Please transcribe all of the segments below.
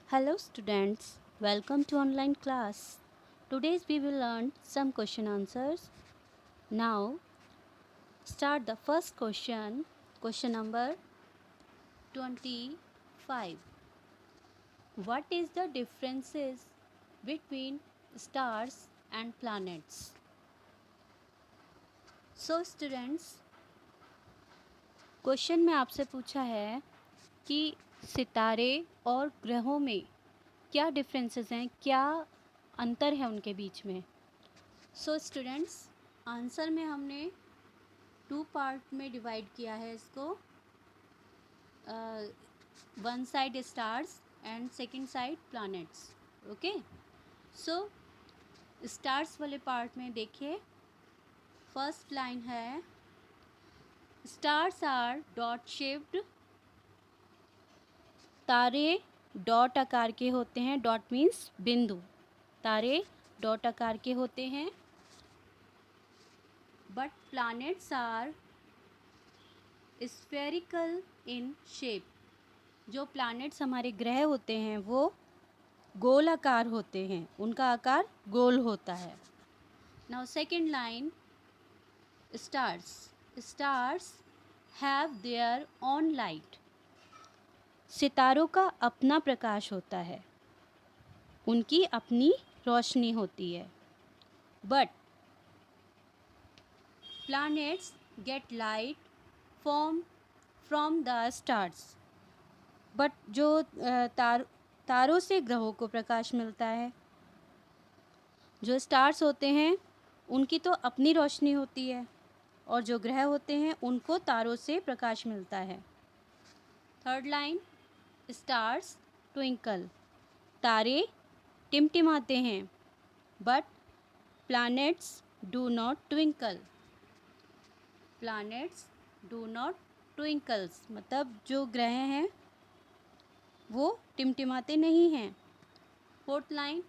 Hello students, welcome to online class. Today we will learn some question answers. Now start the first question. Question number 25. What is the differences between stars and planets? So students, question में आपसे पूछा है कि सितारे और ग्रहों में क्या डिफरेंसेस हैं, क्या अंतर है उनके बीच में। सो स्टूडेंट्स, आंसर में हमने टू पार्ट में डिवाइड किया है इसको। One side stars and second side planets. Okay, so stars वाले पार्ट में देखिए, फर्स्ट लाइन है स्टार्स आर डॉट शेप्ड। तारे डॉट आकार के होते हैं। डॉट मीन्स बिंदु। तारे डॉट आकार के होते हैं। But planets are spherical in shape. जो प्लैनेट्स हमारे ग्रह होते हैं वो गोल आकार होते हैं, उनका आकार गोल होता है। Now second line, stars stars have their own light. सितारों का अपना प्रकाश होता है, उनकी अपनी रोशनी होती है। But planets get light from the stars. But जो तारों से ग्रहों को प्रकाश मिलता है। जो स्टार्स होते हैं उनकी तो अपनी रोशनी होती है, और जो ग्रह होते हैं उनको तारों से प्रकाश मिलता है। Third line, stars twinkle. तारे टिमटिमाते हैं, but planets do not twinkle. Planets do not twinkles मतलब जो ग्रह हैं वो टिमटिमाते नहीं हैं। Fourth line,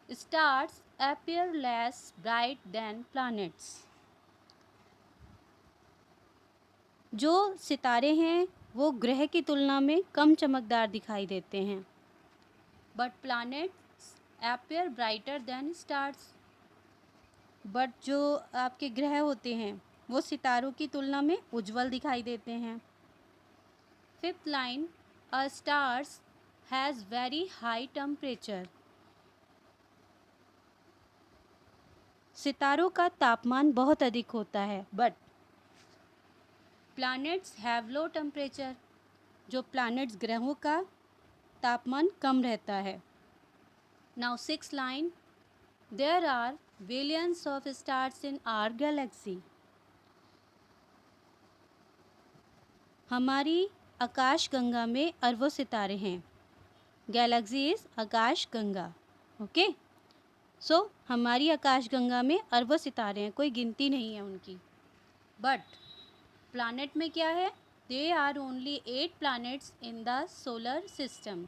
stars appear less bright than planets। जो सितारे हैं वो ग्रह की तुलना में कम चमकदार दिखाई देते हैं। But planets appear brighter than stars। But जो आपके ग्रह होते हैं वो सितारों की तुलना में उज्जवल दिखाई देते हैं। Fifth line, a stars has very high temperature. सितारों का तापमान बहुत अधिक होता है, but planets have low temperature. जो प्लैनेट्स ग्रहों का तापमान कम रहता है। Now six line, there are billions of stars in our galaxy. हमारी आकाश गंगा में अरबों सितारे हैं। गैलेक्सी इज आकाश गंगा। ओके, सो हमारी आकाश गंगा में अरबों सितारे हैं, कोई गिनती नहीं है उनकी। बट प्लैनेट में क्या है? They are only 8 planets in the solar system.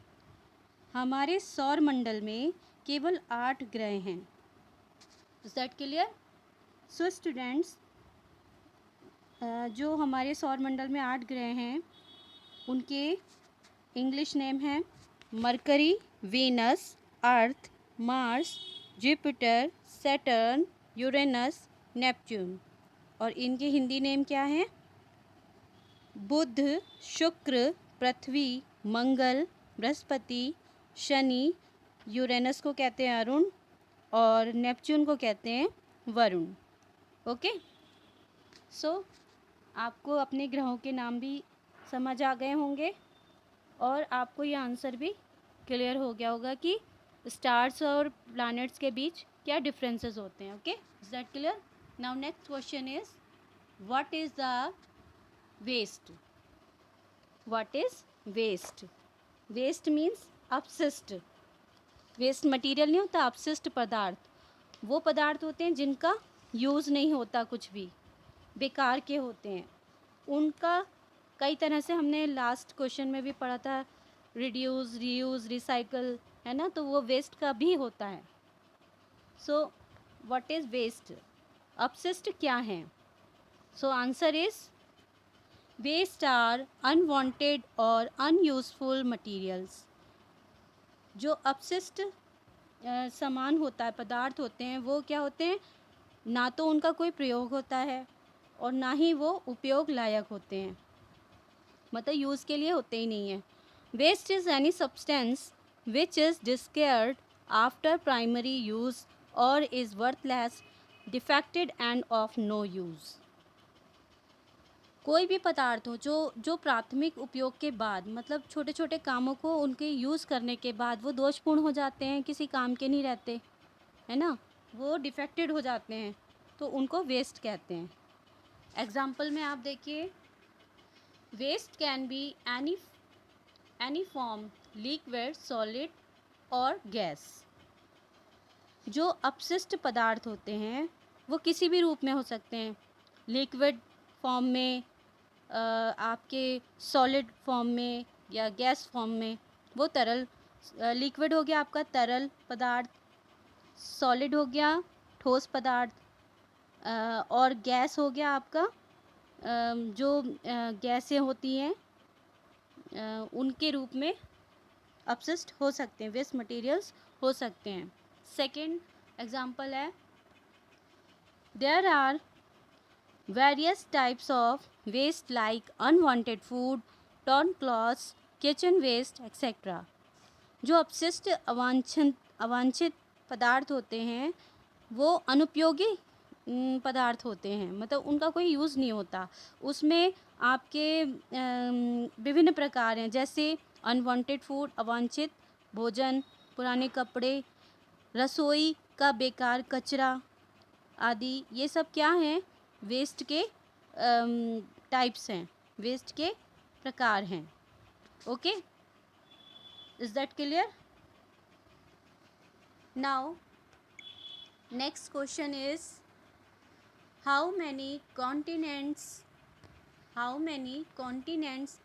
हमारे सौर मंडल में केवल 8 ग्रह हैं। Is that clear? So students, जो हमारे सौर मंडल में 8 ग्रह हैं उनके इंग्लिश नेम हैं Mercury, Venus, Earth, Mars, Jupiter, Saturn, Uranus, Neptune. और इनके हिंदी नेम क्या हैं? बुध, शुक्र, पृथ्वी, मंगल, बृहस्पति, शनि। यूरेनस को कहते हैं अरुण, और नेपच्यून को कहते हैं वरुण। ओके, सो आपको अपने ग्रहों के नाम भी समझ आ गए होंगे, और आपको ये आंसर भी क्लियर हो गया होगा कि स्टार्स और प्लैनेट्स के बीच क्या डिफरेंसेस होते हैं। Okay, is that clear? Now next question is, what is the waste? What is waste? Waste means अपशिष्ट। वेस्ट मटेरियल नहीं होता, अपशिष्ट पदार्थ। वो पदार्थ होते हैं जिनका यूज़ नहीं होता, कुछ भी बेकार के होते हैं। उनका कई तरह से हमने लास्ट क्वेश्चन में भी पढ़ा था, रिड्यूस, रीयूज़, रिसाइकल, है ना, तो वो वेस्ट का भी होता है। So what is waste? अपशिष्ट क्या हैं? So answer is, waste are unwanted और अनयूजफुल मटेरियल्स। जो अपशिष्ट सामान होता है, पदार्थ होते हैं, वो क्या होते हैं, ना तो उनका कोई प्रयोग होता है और ना ही वो उपयोग लायक होते हैं, मतलब यूज़ के लिए होते ही नहीं हैं। Waste is any substance which is discard after primary use और is worthless, defected and of no use. कोई भी पदार्थ हो जो जो प्राथमिक उपयोग के बाद, मतलब छोटे छोटे कामों को उनके यूज़ करने के बाद वो दोषपूर्ण हो जाते हैं, किसी काम के नहीं रहते, है ना, वो डिफेक्टेड हो जाते हैं, तो उनको वेस्ट कहते हैं। एग्जाम्पल में आप देखिए, waste can be any form, liquid, solid और गैस। जो अपशिष्ट पदार्थ होते हैं वो किसी भी रूप में हो सकते हैं, लिक्विड फॉर्म में, आपके सॉलिड फॉर्म में या गैस फॉर्म में। वो तरल, लिक्विड हो गया आपका तरल पदार्थ, सॉलिड हो गया ठोस पदार्थ, और गैस हो गया आपका जो गैसें होती हैं उनके रूप में अपशिष्ट हो सकते हैं, वेस्ट मटेरियल्स हो सकते हैं। सेकंड एग्जांपल है, there are various types of waste like unwanted food, torn clothes, kitchen waste, etc. जो अपशिष्ट अवांछित पदार्थ होते हैं वो अनुपयोगी पदार्थ होते हैं, मतलब उनका कोई यूज़ नहीं होता। उसमें आपके विभिन्न प्रकार हैं, जैसे अनवांटेड फूड, अवांछित भोजन, पुराने कपड़े, रसोई का बेकार कचरा आदि। ये सब क्या हैं, वेस्ट के टाइप्स हैं, वेस्ट के प्रकार हैं। Okay, is that clear? Now next question is, how many continents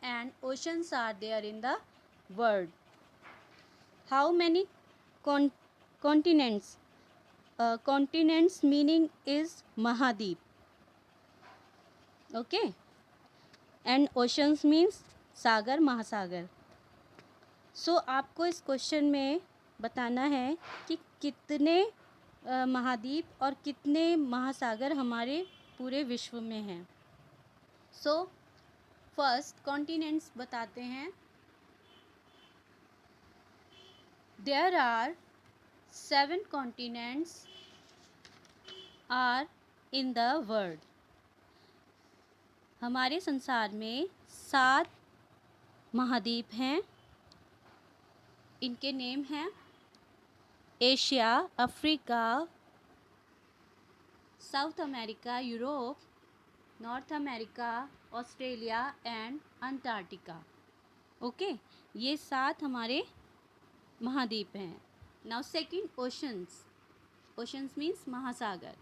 and oceans are there in the world? How many continents, continents meaning is महाद्वीप, ओके, एंड ओशंस मीन्स सागर, महासागर। So आपको इस question में बताना है कि कितने महाद्वीप और कितने महासागर हमारे पूरे विश्व में हैं। सो फर्स्ट कॉन्टिनेंट्स बताते हैं। There are 7 continents are in the world. हमारे संसार में 7 महाद्वीप हैं। इनके नेम हैं Asia, Africa, South America, Europe, North America, Australia and Antarctica. Okay, ये 7 हमारे महाद्वीप हैं। Now second, oceans. Oceans means महासागर।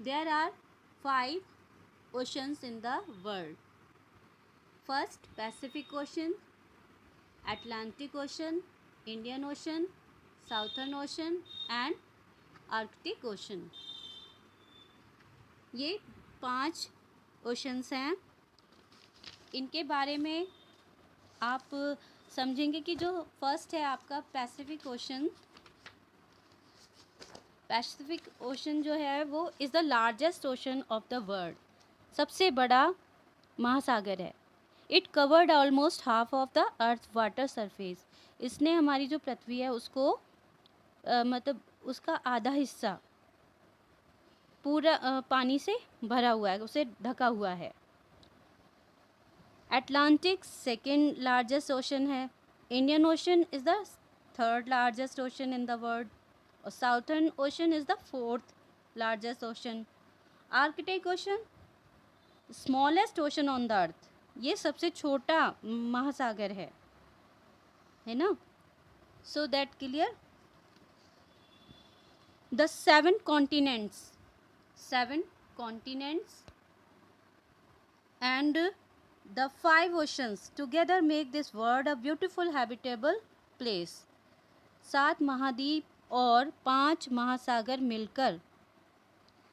There are 5 oceans in the world. First, Pacific Ocean, Atlantic Ocean, Indian Ocean, Southern Ocean and Arctic Ocean. ये 5 oceans हैं। इनके बारे में आप समझेंगे कि जो फर्स्ट है आपका पैसिफिक ओशन। पैसिफिक ओशन जो है वो is the largest ocean of the world, सबसे बड़ा महासागर है। It covered almost half of the earth water surface. इसने हमारी जो पृथ्वी है उसको मतलब उसका आधा हिस्सा पूरा पानी से भरा हुआ है, उसे ढका हुआ है। अटलांटिक सेकेंड लार्जेस्ट ओशन है। Indian Ocean is the third largest ocean in the world और Southern Ocean is the fourth largest ocean. Arctic Ocean smallest ocean on the earth, ये सबसे छोटा महासागर है ना। So that clear. The 7 continents and the 5 oceans together make this world a beautiful habitable place। 7 महाद्वीप और 5 महासागर मिलकर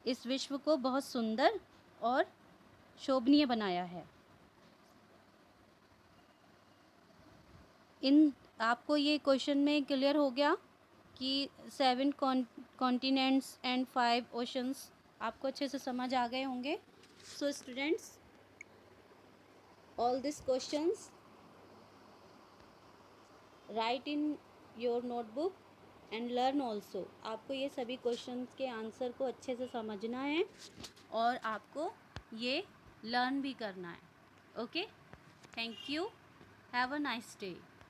इस विश्व को बहुत सुंदर और शोभनीय बनाया है। इन आपको ये क्वेश्चन में क्लियर हो गया कि 7 कॉन्टिनेंट्स एंड 5 ओशंस आपको अच्छे से समझ आ गए होंगे। So students, all this questions right in your notebook and learn also. आपको ये सभी क्वेश्चंस के आंसर को अच्छे से समझना है और आपको ये लर्न भी करना है। Okay, thank you, have a nice day.